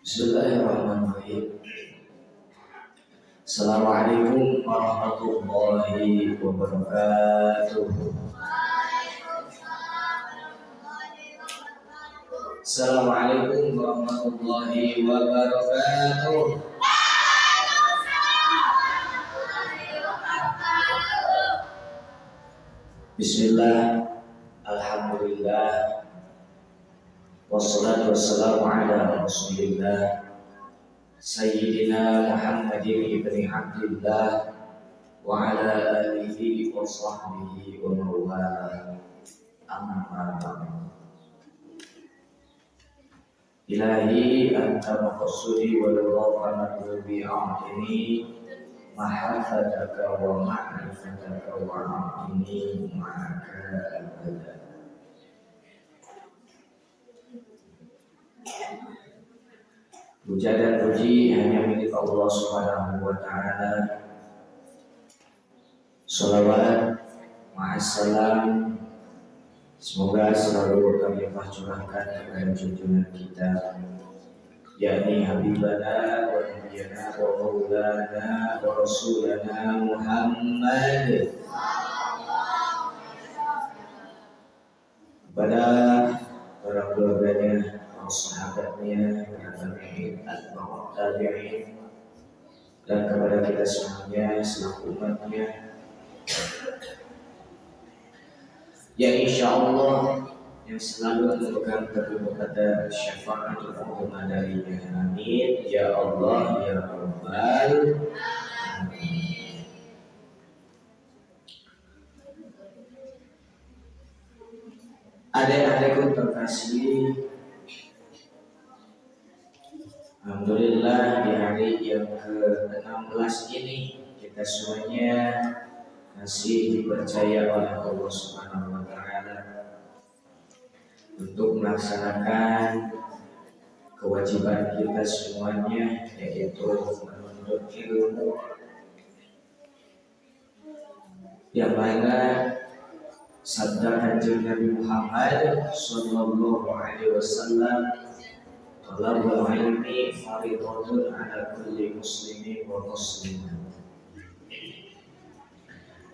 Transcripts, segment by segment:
Bismillahirrahmanirrahim. Assalamualaikum warahmatullahi wabarakatuh. Assalamualaikum warahmatullahi wabarakatuh. Bismillah, alhamdulillah, wassalatu wassalamu ala rasulillah Sayyidina Muhammadin ibni Abdillah wa ala alihi wa sahbihi wa mawala amma ba'du. Ilahi anta maqsudi wa ridhaka bi a'tini mahafataka wa ma'rifataka wa a'tini ma'aka abada. Puja dan puji hanya milik Allah Subhanahu wa Ta'ala. Salawat ma'assalam, semoga selalu kami curahkan kepada junjungan kita, yakni Habibana wa Nabiyana wa Maulana wa Rasulana Muhammad, kepada para keluarganya, para sahabatnya, para tabi'in, atba'ut tabi'in, dan kepada kita semuanya selaku umatnya, yang insya Allah yang selalu memegang teguh kepada syafaatul uzma darinya. Amin ya Allah ya Rabbal alamin. Adik-adikku terkasih, alhamdulillah di hari yang ke-16 ini kita semuanya masih dipercaya oleh Allah Subhanahu wa Ta'ala untuk melaksanakan kewajiban kita semuanya, yaitu menuntut ilmu, yang mana sabda Kanjeng Nabi Muhammad sallallahu alaihi wasallam, talabul ilmi fardhatun ala kulli muslimin wa muslimah.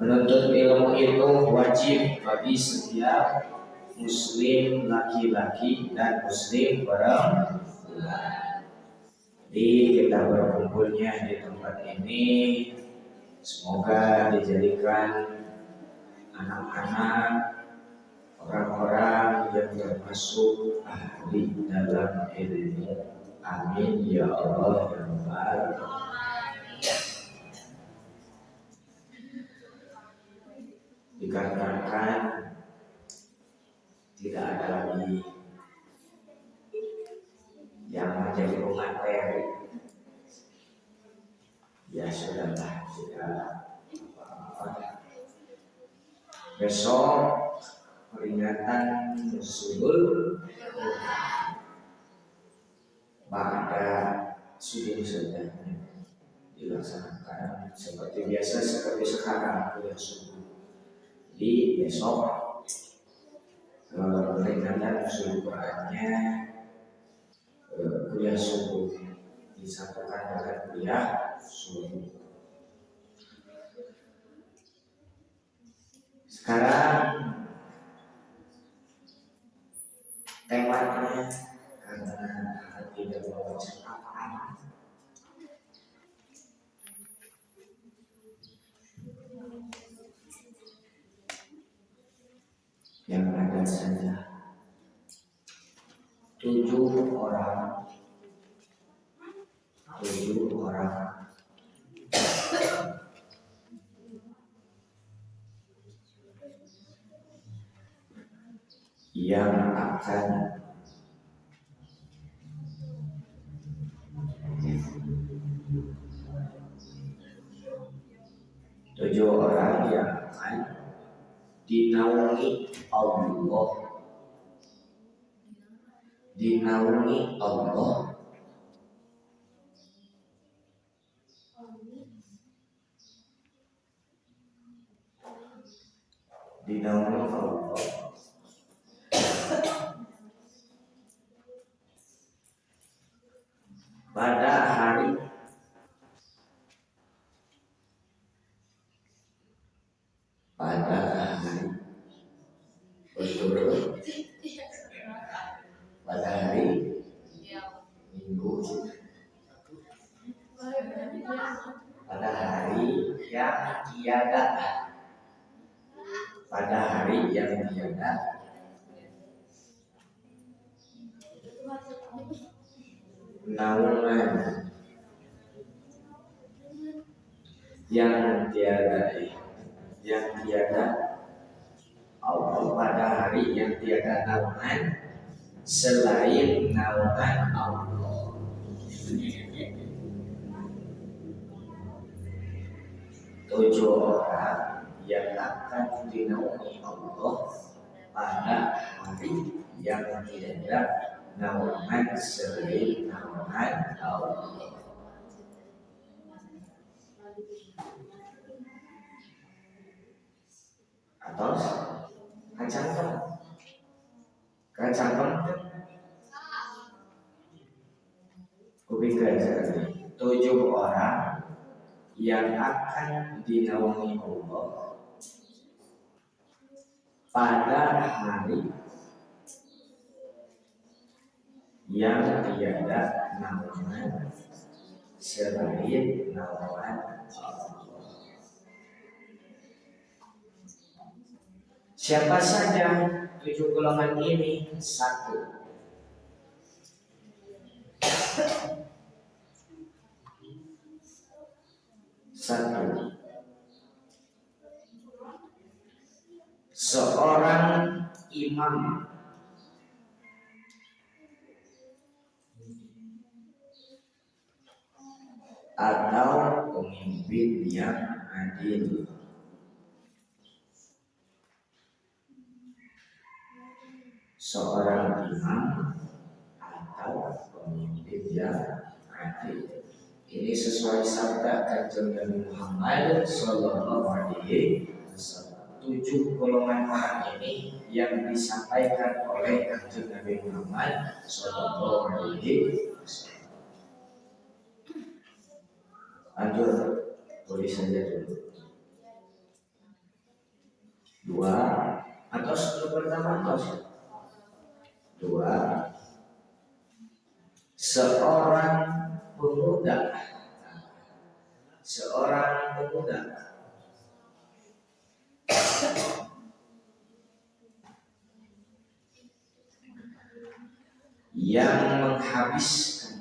Menuntut ilmu itu wajib bagi setiap muslim laki-laki dan muslim perempuan. Jadi kita berkumpulnya di tempat ini semoga dijadikan anak-anak, orang-orang yang termasuk ahli dalam ilmu. Amin ya Allah ya Rabbal alamin. Dikarenakan tidak ada lagi yang menjadi pemateri, ya sudahlah, tidak apa-apa. Besok peringatan Nuzul pada subuh saja dilaksanakan seperti biasa, seperti sekarang kuliah subuh. Jadi besok peringatan Nuzul Qurannya kuliah subuh disatukan dengan kuliah subuh. Sekarang temanya, karena tidak membaca apa-apa, yang ada saja 7 orang yang akan dinaungi Allah pada hari betul pada hari Minggu, pada hari yang tiada, pada hari yang tiada naungan, yang tiada Allah, pada hari yang tiada naungan selain naungan Allah. Tujuh orang yang akan dinaungi Allah pada hari yang tiada naungan selain naungan Allah. Atau kacang kupikir sekali. 7 orang yang akan dinaungi Allah pada hari yang tiada naungan selain naungan Allah. Siapa saja 7 golongan ini? 1. Seorang imam atau pemimpin yang adil. Seorang imam atau pemimpin yang adil. Ini sesuai sabda Kanjeng Nabi Muhammad Sallallahu Alaihi Wasallam. 7 golongan orang ini yang disampaikan oleh Kanjeng Nabi Muhammad Sallallahu Alaihi Wasallam. Lanjut, tulis saja dulu. 2 atau sebelum pertama atau 2. Seorang pemuda yang menghabiskan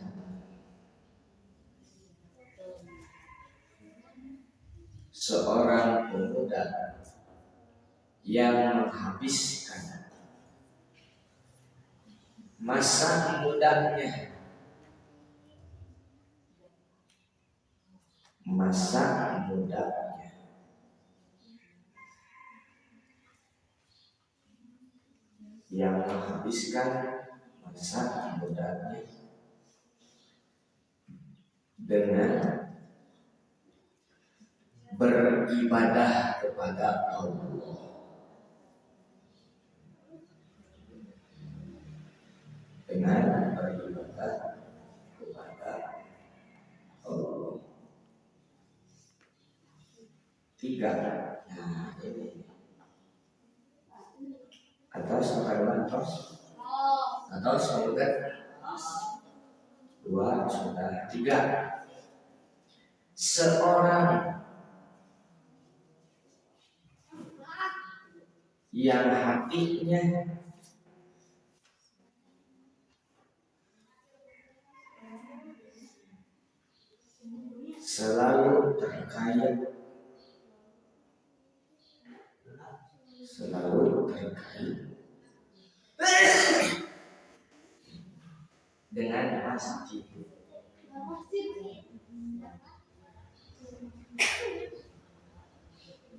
masa mudanya dengan beribadah kepada Allah. Tiga. Nah, ini atau sudah 2 sudah 3. Seorang yang hatinya selalu terkait dengan masjid.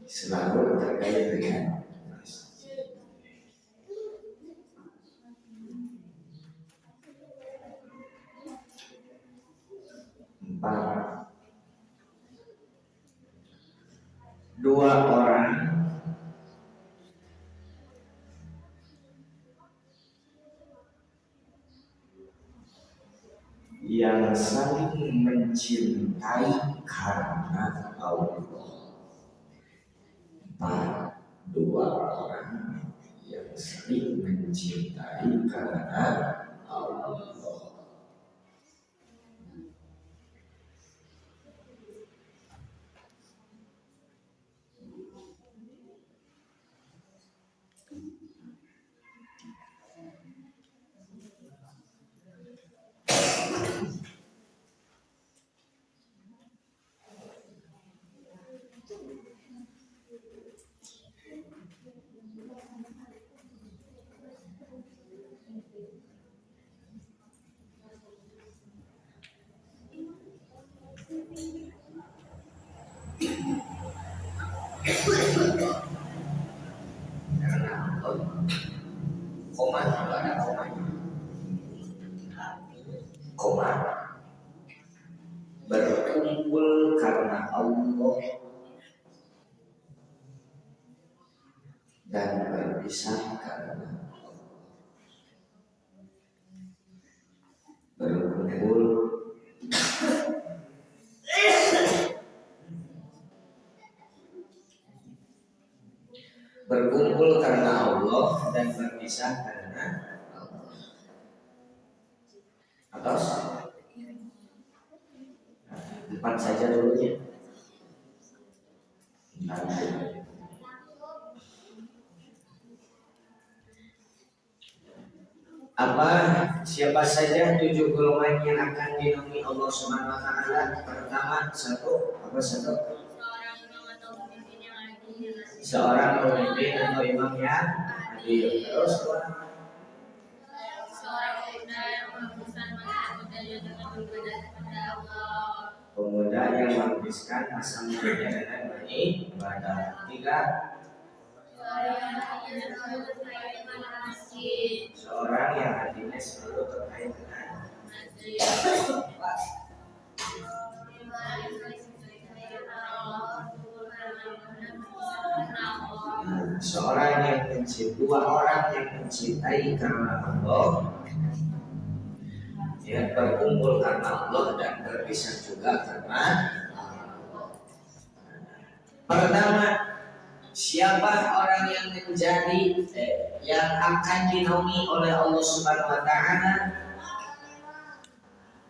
Selalu terkait dengan masjid. 4. 2 orang yang saling mencintai karena Allah. 4. Dua orang yang saling mencintai karena Allah. Koma, kalau ada komanya. Koma. Berkumpul karena Allah dan berpisah karena Allah. Berkumpul karena Allah dan berpisah karena Allah. Atas 4 saja dulu ya. Apa siapa saja 7 golongan yang akan dinaungi Allah Subhanahu wa taala? Pertama, seorang pemimpin atau imam yang adil. Terus pemuda yang menghabiskan masa mudanya dengan beribadah. 3. Seorang yang hatinya selalu terkait dengan masjid. Seorang yang mencintai, 2 orang yang mencintai karena Allah, yang berkumpul karena Allah dan berpisah juga karena Allah. Pertama, siapa orang yang menjadi yang akan dinaungi oleh Allah Subhanahu wa taala,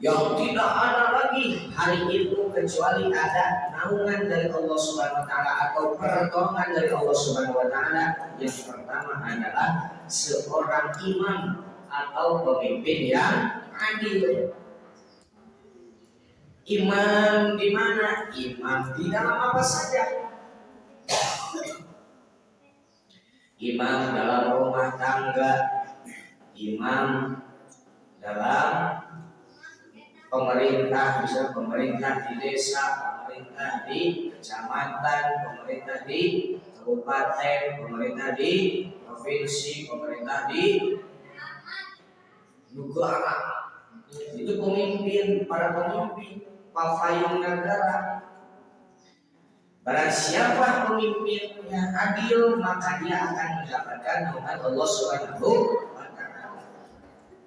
yang tidak ada lagi hari itu kecuali ada naungan dari Allah Subhanahu wa taala atau pertolongan dari Allah Subhanahu wa taala. Yang pertama adalah seorang imam atau pemimpin yang adil. Imam di mana? Imam di dalam apa saja? Imam dalam rumah tangga, imam dalam pemerintah, bisa pemerintah di desa, pemerintah di kecamatan, pemerintah di kabupaten, pemerintah di provinsi, pemerintah di negara. Itu pemimpin, para pemimpin, pavayung negara. Barang siapa pemimpin yang adil, maka dia akan mendapatkan naungan Allah Subhanahu wa taala.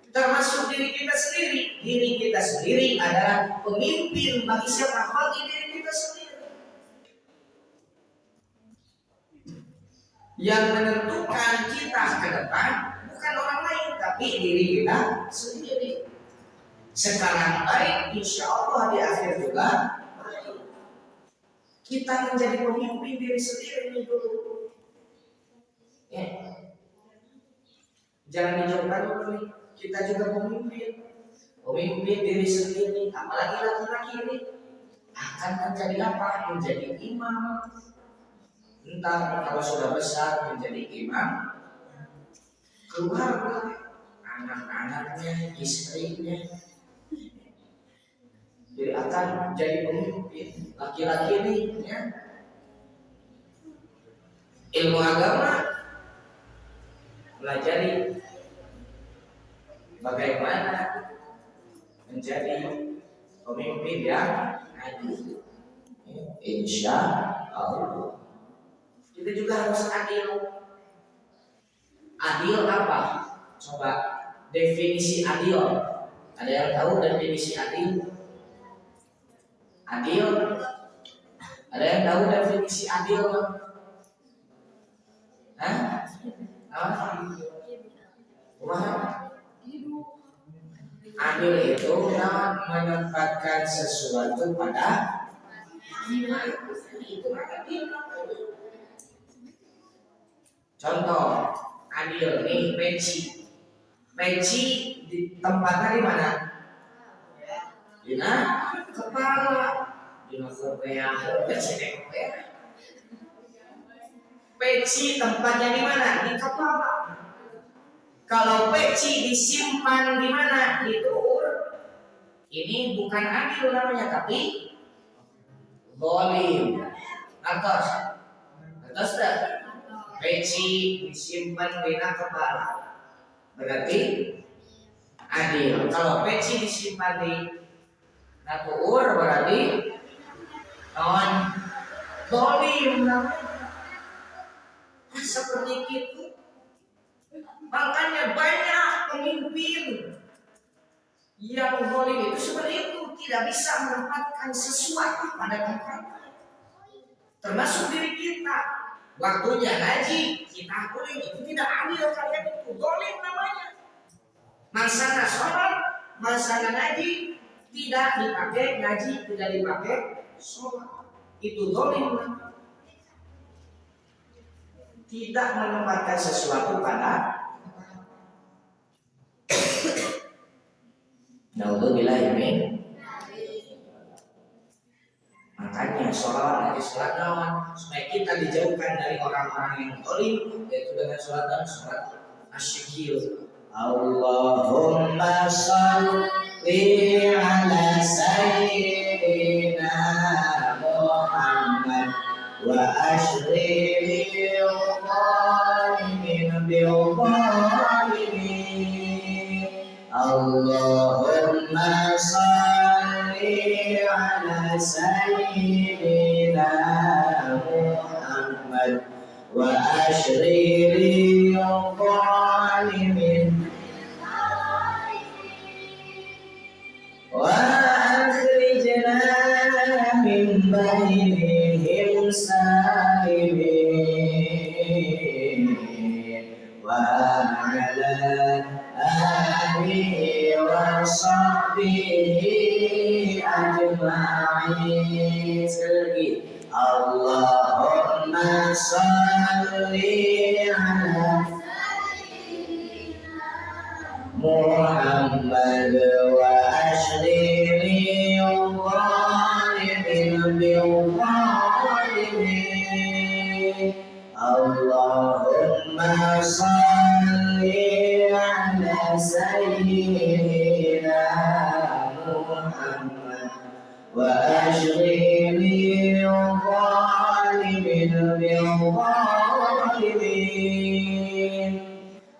Termasuk diri kita sendiri. Diri kita sendiri adalah pemimpin bagi siapa? Bagi diri kita sendiri. Yang menentukan kita ke depan bukan orang lain, tapi diri kita sendiri. Sekarang baik, insya Allah di akhir juga baik. Kita menjadi pemimpin diri sendiri dulu. Ya. Jangan dijauhkan dulu. Kita juga pemimpin diri sendiri, apalagi laki-laki ini akan menjadi apa? Menjadi imam. Entah kalau sudah besar menjadi imam keluarga, anak-anaknya, istrinya. Jadi akan jadi pemimpin. Laki-laki ini ya, ilmu agama, pelajari bagaimana menjadi pemimpin yang adil. Insya Allah. Kita juga harus adil. Adil apa? Coba definisi adil. Ada yang tahu definisi adil? Adil? Ada yang tahu definisi adil? Hah? Apa? Adil itu menempatkan sesuatu pada itu adil. Contoh adil nih peci. Peci di tempatnya di mana? Di kepala. Di peci tempatnya di mana? Di kepala. Kalau peci disimpan di mana? Di tuur. Ini bukan adil namanya, tapi zalim. Atas dah. Peci disimpan di kepala, berarti adil. Kalau peci disimpan di tuur, berarti zalim namanya. Seperti itu. Makanya banyak pemimpin yang zalim itu seperti itu, tidak bisa menempatkan sesuatu pada tempatnya. Termasuk diri kita. Waktunya ngaji, kita akui itu tidak adil, kalian itu zalim namanya. Masalah sholat, masalah ngaji, tidak dipakai ngaji, tidak dipakai sholat, itu zalim namanya. Tidak menempatkan sesuatu pada naudzubillah ya min. Makanya sholat supaya kita dijauhkan dari orang-orang yang zalim, yaitu dengan sholat asyikir. Allahumma sholli ala sayyidina Muhammad wa ashri al-zalimin bil-zalimin. Allahumma sholli ala sayyidina Muhammad wa ashri al-zalimin wa akhrijna min bainihim salimin wa ala alihi wa sahbihi ajma'in. Sekali lagi, Allahumma sholli ala Muhammad wa ashri al-zalimin bil-zalimin. Allahumma sholli ala sayyidina Muhammad wa ashri al-zalimin bil-zalimin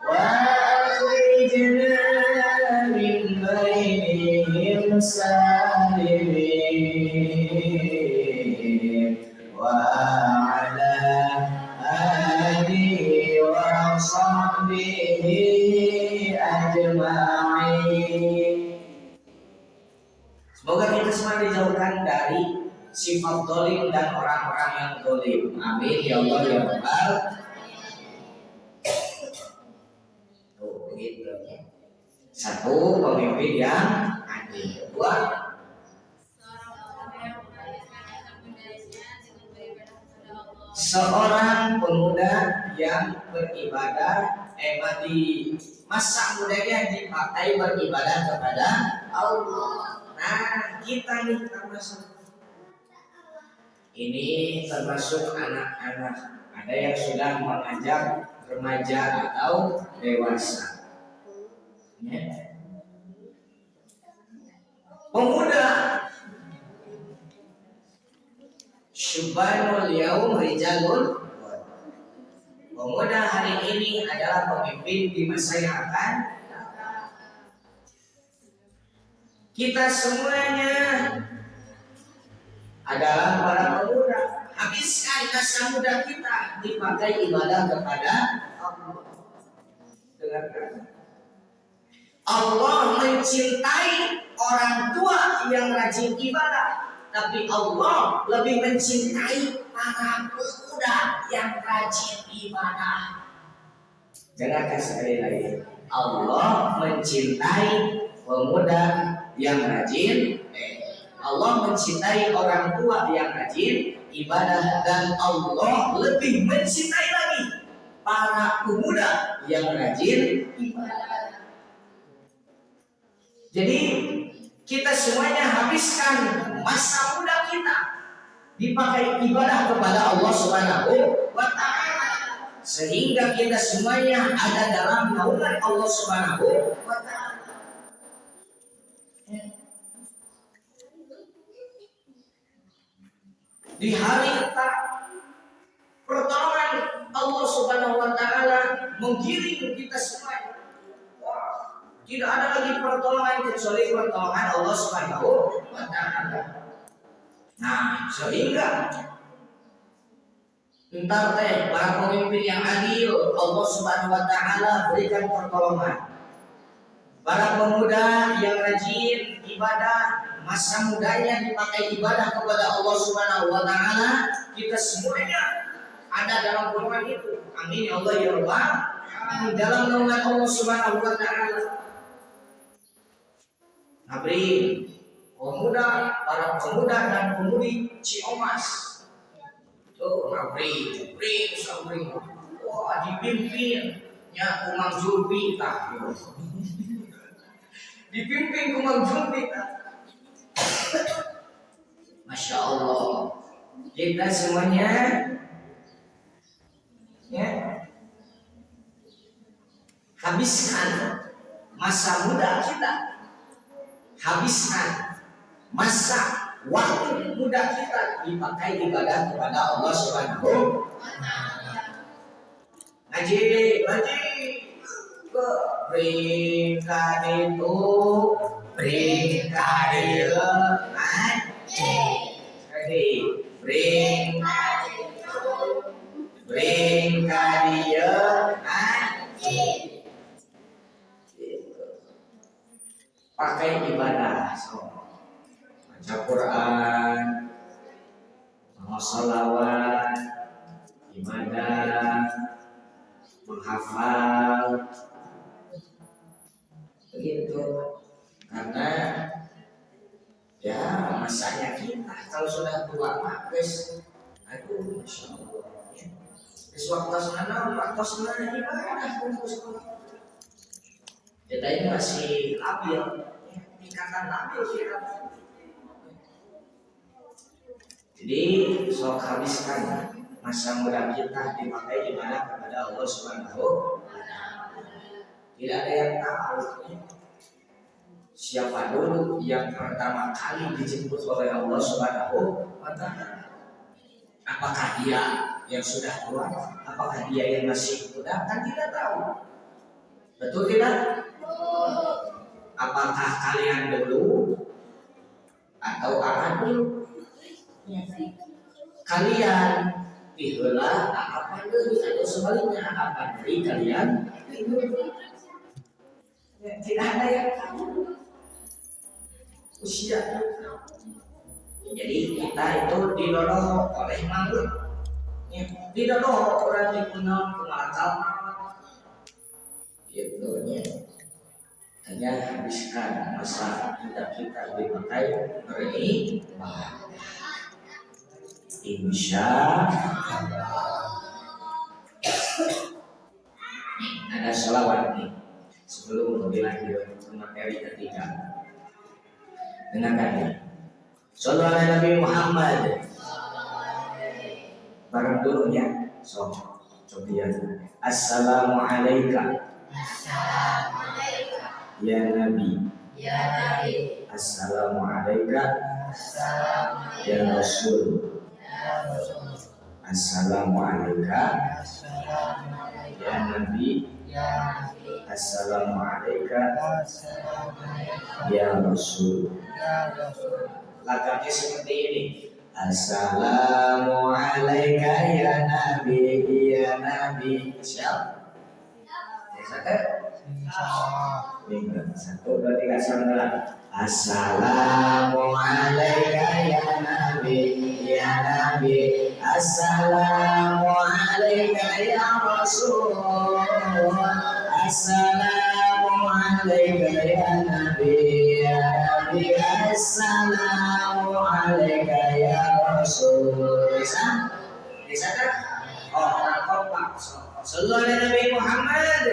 wa akhrijna min bainihim salimin wa ala alihi wa sahbihi ajma'in. Semoga kita semua dijauhkan dari sifat zalim dan orang-orang yang zalim. Amin ya Allah ya Rabbal. Tuh begitu ya. Satu, pemimpin yang adil. Dua, seorang pemuda yang beribadah di masa mudanya dipakai beribadah kepada Allah. Nah, kita nih termasuk ini, termasuk anak-anak. Ada yang sudah mengajar remaja atau dewasa. Ya. Pemuda Syubanul yaum rijalun. Pemuda hari ini adalah pemimpin di masa yang akan datang. Kita semuanya adalah para pemuda. Habiskan masa muda kita dipakai ibadah kepada Allah. Dengarkan. Allah mencintai orang tua yang rajin ibadah, tapi Allah lebih mencintai para pemuda yang rajin ibadah. Dengarkan sekali lagi. Allah mencintai pemuda yang rajin, Allah mencintai orang tua yang rajin ibadah, dan Allah lebih mencintai lagi para pemuda yang rajin ibadah. Jadi kita semuanya habiskan masa muda kita dipakai ibadah kepada Allah Subhanahu wa Ta'ala, sehingga kita semuanya ada dalam naungan Allah Subhanahu wa Ta'ala. Di hari pertolongan Allah Subhanahu wa Ta'ala menggiring kita semuanya. Tidak ada lagi pertolongan kecuali pertolongan Allah Subhanahu wa Ta'ala. Nah, sehingga entar teh para pemimpin yang adil Allah Subhanahu wa Ta'ala berikan pertolongan. Para pemuda yang rajin ibadah, masa mudanya dipakai ibadah kepada Allah Subhanahu wa Ta'ala, kita semuanya ada dalam golongan itu. Amin ya Allah ya Rabbal alamin. Dalam naungan Allah Subhanahu wa Ta'ala. Abri, para pemuda dan pemudi Ciomas. Tuh, Abri, wah dipimpinnya Kumang Jurbi tak. Dipimpin Kumang Jurbi tak. Masya Allah, kita semuanya ya habiskan masa muda kita, habiskan masa waktu muda kita dipakai ibadah kepada Allah Subhanahu wa Ta'ala. Ngaji peringkat itu peringkat dia ngaji. Peringkat itu peringkat dia ngaji. Pakai ibadah, baca Quran, sholawat, ibadah, menghafal, begitu. Karena ya masanya kita kalau sudah tua guys, aduh masya Allah, waktu sana ibadah kita ini masih labil, tingkatan labil kita. Jadi sok habiskan masa muda kita dipakai ibadah kepada Allah Subhanahu wa Ta'ala. Tidak ada yang tahu siapa dulu yang pertama kali dijemput oleh Allah Subhanahu wa Ta'ala. Apakah dia yang sudah tua? Apakah dia yang masih muda? Kan tidak tahu. Betul tidak? Apakah kalian dulu atau akan dulu? Kalian diheula apa dulu atau sebaliknya apa dari kalian? Tidak ada yang tahu usia. Jadi kita itu didorong oleh maut, didorong orang dikenal kemakal, gitu ya. Hanya habiskan masa muda kita dipakai beribadah. Insya Allah. Ada sholawat nih sebelum dilanjut ke materi ketiga. Dengarkan ya. Shallallahu alaihi Nabi Muhammad. Bareng dulu ya. Coba ya. Assalamualaikum. Ya Nabi. Assalamualaikum. Ya Rasul. Assalamualaikum. Ya Nabi. Assalamualaikum. Ya Rasul. Lagaknya seperti ini. Assalamualaikum ya Nabi, ya Nabi. Siap? Satu, dua, tiga, salam. Assalamualaikum ya Nabi, ya Nabi. Assalamualaikum ya Rasul. Assalamualaikum ya Nabi, ya Nabi. Assalamualaikum ya Rasul. Bisa? Bisa kan? Oh, kompak. Sallallahu alaihi Nabi Muhammad.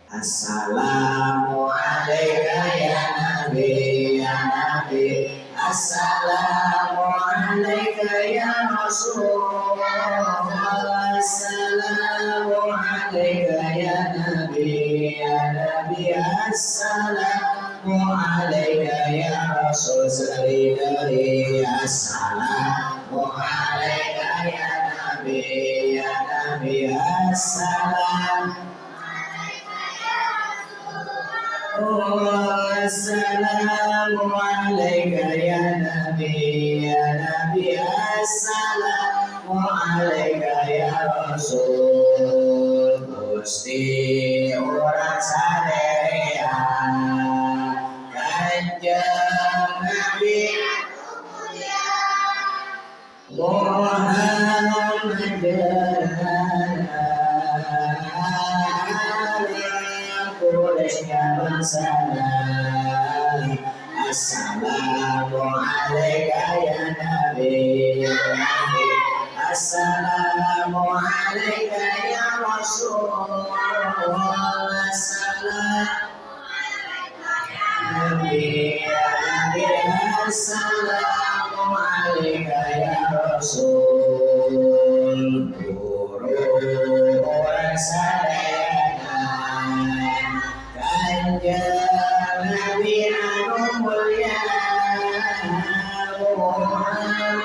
Assalamualaikum ya Nabi, ya Nabi. Assalamualaikum ya Rasul. Assalamualaikum ya Nabi, ya Nabi. Assalamualaikum ya Rasul. Sekali-kali. Assalamualaikum ya Nabi, ya Nabi. Assalamualaikum ya Nabi, ya Nabi. Assalamualaikum ya Rasul. Gusti urang sadaya Kanjeng Nabi Muhammad Assalamualaikum ya Nabi, ya Nabi. Assalamualaikum ya Rasul. Nabi, ya Nabi. Assalamualaikum ya Rasul. Guru sadayana Kanjeng Nabi anu mulya Muhammad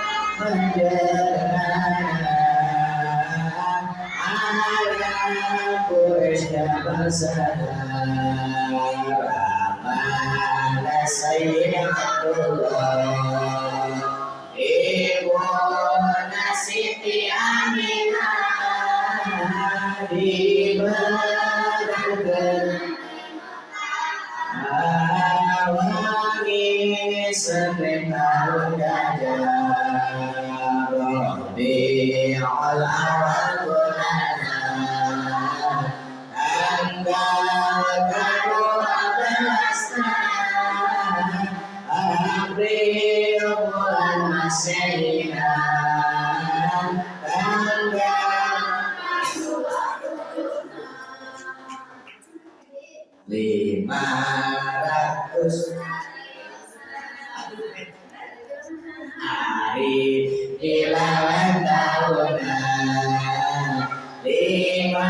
ala Quraisy bersadar amanah Sayyidullah Ibu Siti Aminah diberikan awangi sebentar gajah Rabiul awal bulan tanggal ke-12 April bulan Masehi tanggal 500 hari ilawan tahunan 500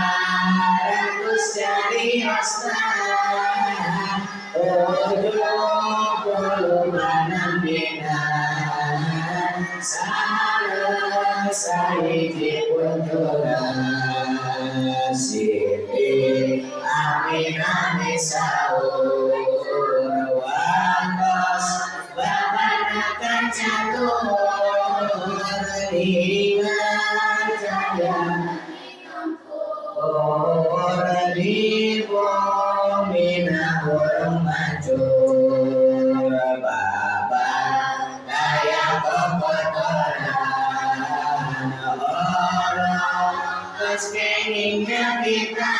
jadi ostan 70 manam binan sahiji kunjulan Siti Aminah Nisaur Wangos Babanakan catur Dengan jaya di Minah Urung Mancur Bapak Daya Kekotoran Orang Keskeningnya kita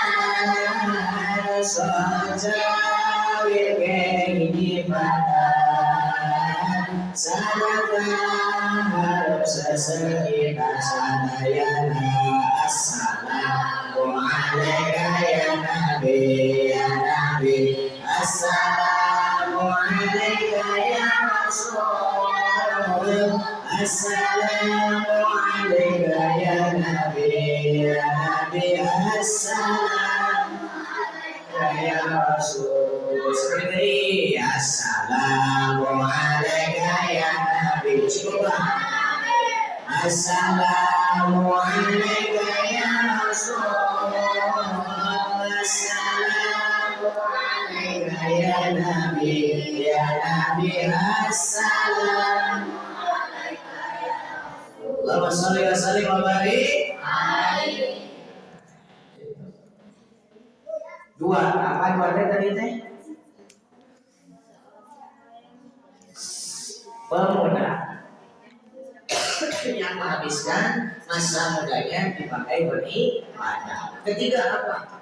Sojawi Kengi Badan Sadaka Harap sesekitar sadayana Assalamualaikum ya Nabi, ya Nabi. Assalamualaikum ya Rasul. Assalamualaikum ya Nabi, ya Nabi. Assalamualaikum ya Rasul. Sekali Assalamualaikum ya Nabi. Coba. Assalamualaikum ya Rasul. Assalamualaikum ya Nabi, ya Nabi. Assalamualaikum. Allahumma sholli wa sallim wa barik. Dua, apa dua tadi teh? Pemuda yang menghabiskan masa mudanya dipakai beribadah. Ketiga apa?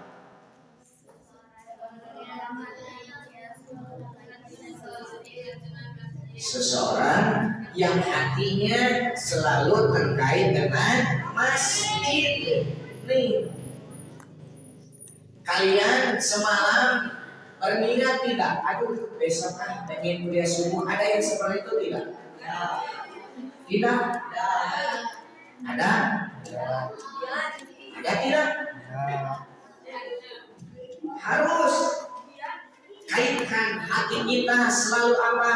Seseorang yang hatinya selalu terkait dengan masjid. Nih, kalian semalam berniat tidak? Aduh, besok kan pengen kuliah subuh. Ada yang seperti itu tidak? Tidak? Ada? Ada tidak? Harus kaitkan hati kita selalu apa?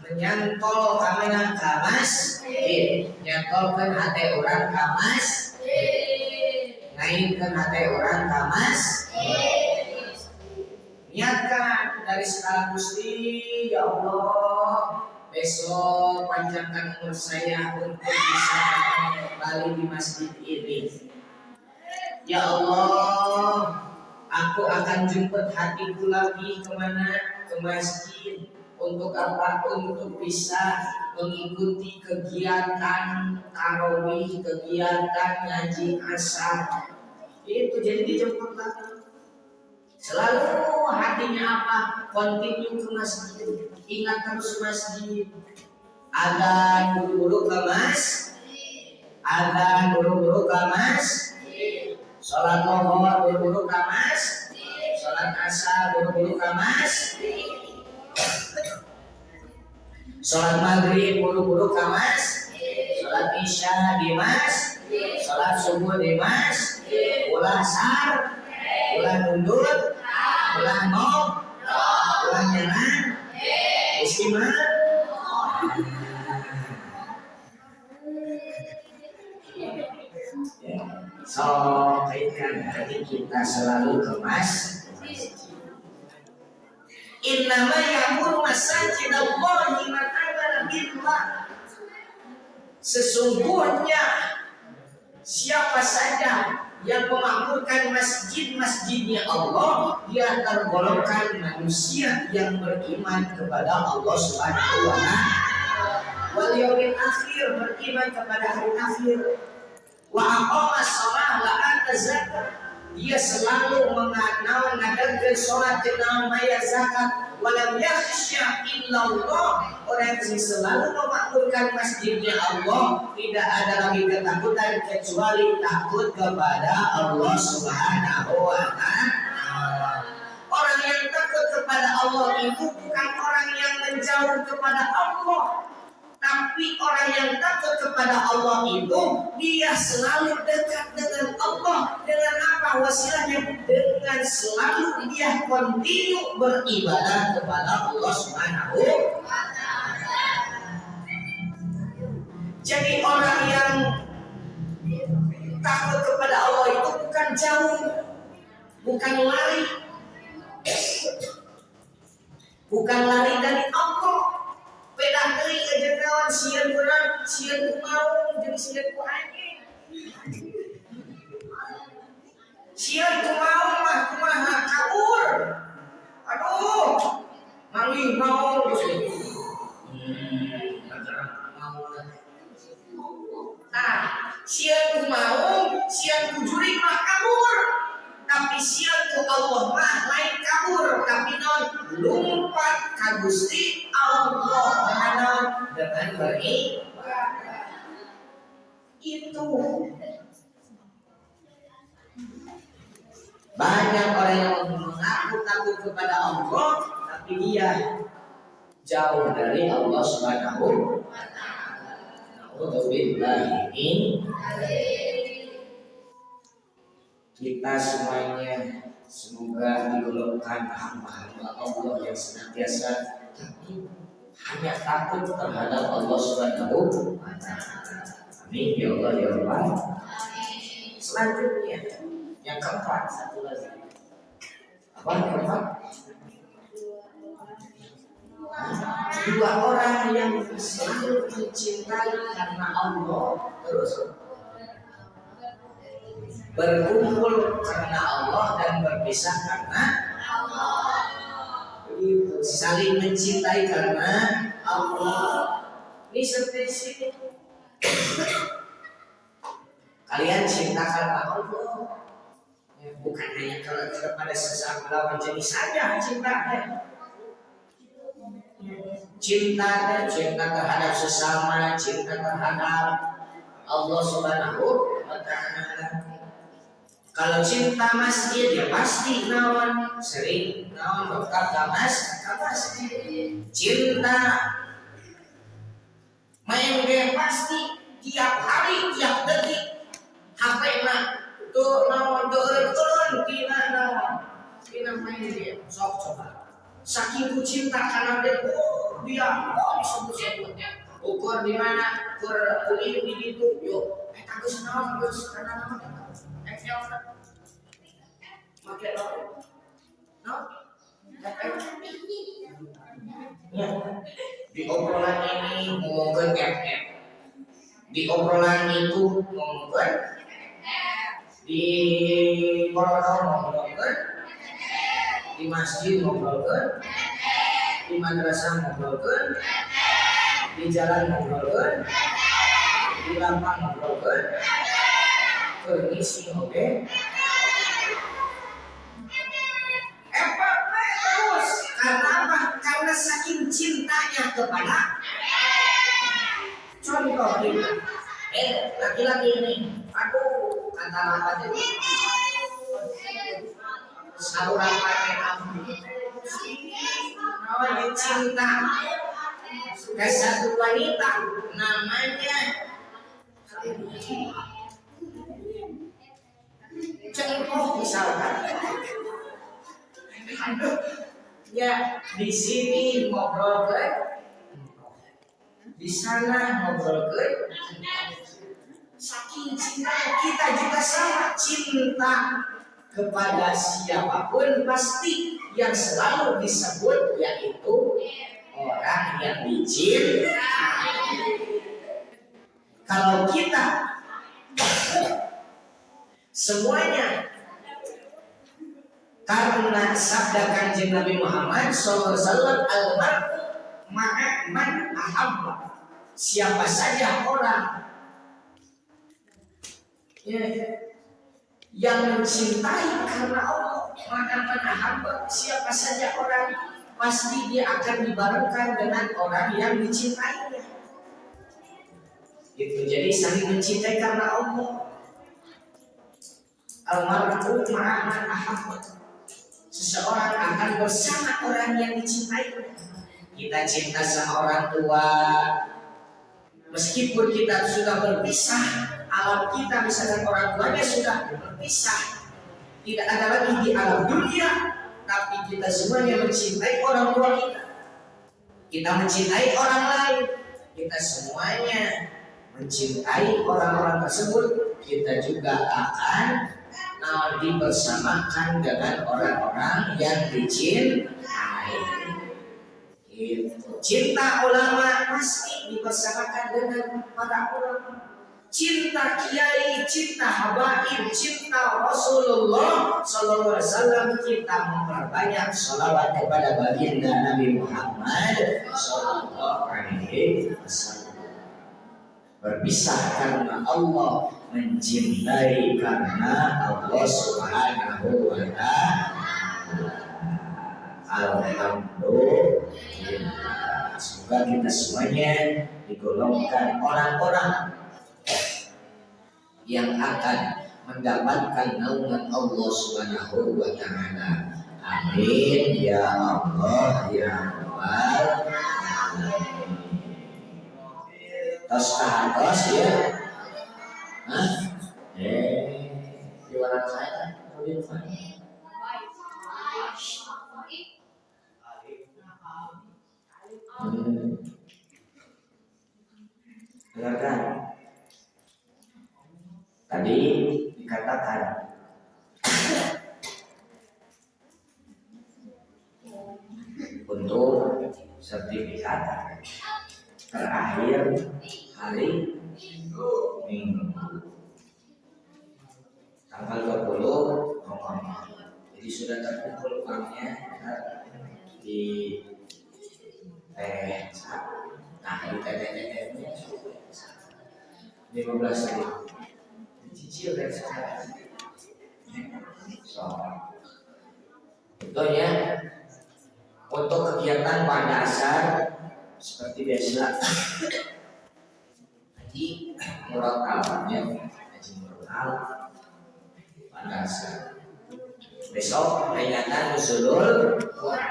Menyantol kamana ka masjid, nyantolkan hati orang ka masjid, ngaitkan hati orang ka masjid. Niatkan dari sekarang Gusti, ya Allah, besok panjangkan umur saya untuk bisa kembali di masjid ini. Ya Allah, aku akan jemput hatiku lagi kemana? Ke masjid. Untuk apa? Untuk bisa mengikuti kegiatan tarawih, kegiatan ngaji asar. Itu jadi dijemput lagi. Selalu hatinya apa? Continue ke masjid. Ingat terus masjid. Adzan buru-buru ke masjid. Adzan buru-buru ke masjid. Salat zuhur buru-buru ke masjid. Salat asar buru-buru ke masjid. Salat maghrib buru-buru ke masjid. Salat isya di masjid. Salat subuh di masjid. Ulah asar, ulah nundut, ulah nom, ulah nyaman, istimewa. So, kaitkan hati kita selalu ke masjid. Innama ya'muru masajidallahi man amana billah. Sesungguhnya siapa saja yang memakmurkan masjid-masjidnya Allah, dia tergolongkan manusia yang beriman kepada Allah Subhanahu wa ta'ala. Wal yaumil akhir, beriman kepada hari akhir. Wa aqama shalah wa ata zakat. Dia selalu mengadakan sholat dan membayar zakat. Walam yakhsha illallah. Orang yang selalu memakmurkan masjidnya Allah, tidak ada lagi ketakutan kecuali takut kepada Allah Subhanahu wa ta'ala. Orang yang takut kepada Allah itu bukan orang yang menjauh kepada Allah, tapi orang yang takut kepada Allah itu dia selalu dekat dengan Allah. Dengan apa wasilahnya? Dengan selalu dia kontinu beribadah kepada Allah Subhanahu wa ta'ala. Jadi orang yang takut kepada Allah itu bukan jauh, bukan lari, bukan lari dari Allah. Beda dari aja kawan sian kurang, sian ku mau jeung sian ku anjing. Sian ku mau mah kumaha kabur. Aduh, manggih mau geus. Nah, sian ku mau, sian ku juri mah kabur. Tapi sian ku Allah mah lain kabur, tapi non lumpat ka Gusti Allah dengan beribadah. Itu banyak orang yang mengaku takut kepada Allah, tapi dia jauh dari Allah Subhanahu wa ta'ala. Nauzubillahi. Kita semuanya semoga digolongkan hamba-hamba Allah yang senantiasa hanya takut terhadap Allah Subhanahu wa ta'ala. Amin ya Allah ya Rabbal. Selanjutnya yang keempat, satu lagi. Apa yang keempat? Dua orang yang selalu mencintai karena Allah. Terus berkumpul karena Allah dan berpisah karena Allah. Begitu, saling mencintai karena Allah. Ini seperti kalian cinta karena Allah, bukan hanya kepada sesama lawan jenis saja cintanya. Cinta terhadap sesama, cinta terhadap Allah Subhanahu wa Ta'ala. Kalau cinta masjid ya pasti naon sering naon berkata masjid. Cinta main game pasti tiap hari tiap detik HP tuh naon turun tina main game sok coba. Saking ku cinta karena dia disebut-sebut ukur di mana ukur kuliah di situ yuk kagus naon geus kana naon Excel make no ya di obrolan ini ngomongkeun FF di obrolan itu ngomongkeun di koridor ngomongkeun di masjid ngobrolkeun, di madrasah ngobrolkeun, di jalan ngobrolkeun, di lapang ngobrolkeun, permisi oke. Terus karena apa? Karena saking cintanya kepada contoh kita. Laki-laki ini, aduh kata apa tadi? Saluran pakai abu awalnya cinta ke satu wanita namanya contoh misalkan ya di sini ngobrol ke di sana ngobrol ke saking cinta kita juga sama cinta kepada siapapun pasti yang selalu disebut yaitu orang yang dicintai. Kalau kita semuanya karena sabda Kanjeng Nabi Muhammad SAW almarhum ma'a man ahabba, siapa saja orang yang mencintai karena Allah, maka hamba siapa saja orang pasti dia akan dibarengkan dengan orang yang dicintainya. Itu jadi saling mencintai karena Allah. Almarhum ma'aman ahabba, seseorang akan bersama orang yang dicintainya. Kita cinta sama orang tua, meskipun kita sudah berpisah. Alam kita misalkan orang tuanya sudah berpisah, tidak ada lagi di alam dunia, tapi kita semuanya mencintai orang tua kita. Kita mencintai orang lain, kita semuanya mencintai orang-orang tersebut. Kita juga akan dibersamakan dengan orang-orang yang dicintai. Cinta ulama pasti dibersamakan dengan para ulama. Cinta kiai, cinta habaib, cinta Rasulullah Sallallahu Alaihi Wasallam, kita memperbanyak sholawat kepada baginda Nabi Muhammad Sallallahu Alaihi Wasallam. Berpisah karena Allah, mencintai karena Allah Subhanahu Wa Taala. Alhamdulillah. Semoga kita semuanya digolongkan orang-orang yang akan mendapatkan naungan Allah Subhanahu wa Ta'ala. Amin ya Allah ya Rabbal alamin. Tos ya. Hah? Jualan saya dengarkan. Tadi dikatakan untuk sertifikat terakhir hari Minggu. tanggal 20 Ramadan. Jadi sudah terkumpul uangnya di nah di TTM-nya 15.000 dicicil dan sekarang. So, contohnya untuk kegiatan pada dasar seperti biasa haji murotal ya, haji murotal pada dasar. Besok peringatan Nuzulul Quran.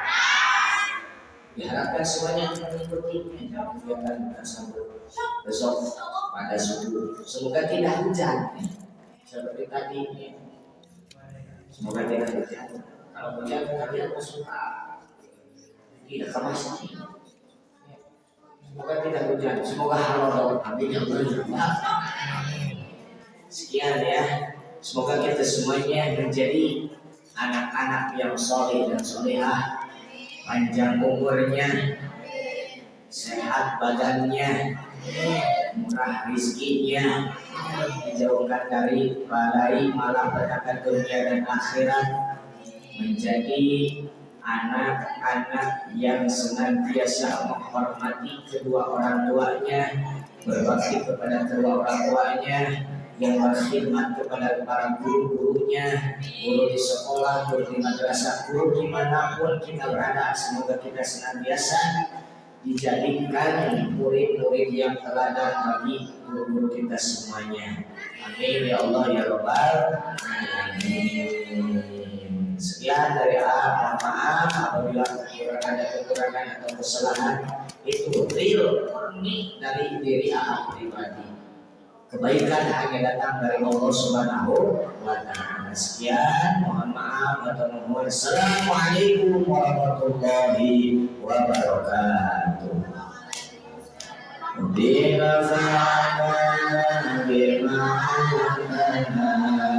Diharapkan semuanya mengikuti kegiatan tersebut besok pada subuh. Semoga tidak hujan seperti tadi. Semoga tidak hujan. Kalau hujan kalian suka tidak ke masjid. Semoga tidak hujan. Semoga halal. Amin ya Allah. Sekian ya. Semoga kita semuanya menjadi anak-anak yang soleh dan solehah, panjang umurnya, sehat badannya, murah rizkinya, dijauhkan dari balai malapetaka dunia dan akhirat, menjadi anak-anak yang senantiasa menghormati kedua orang tuanya, berbakti kepada kedua orang tuanya, yang berkhidmat kepada para guru-gurunya, guru di sekolah, guru di madrasah, guru dimanapun kita berada. Semoga kita senantiasa dijadikan murid-murid yang teladan bagi guru-guru kita semuanya. Amin ya Allah ya Rabbal alamin. Sekian dari mohon maaf apabila ada kekurangan atau kesalahan, itu real murni dari diri pribadi. Kebaikan hanya datang dari Allah Subhanahu wa Ta'ala. Sekian, mohon maaf atau mohon. Assalamualaikum warahmatullahi wabarakatuh. Bima fa'alna bima 'allamna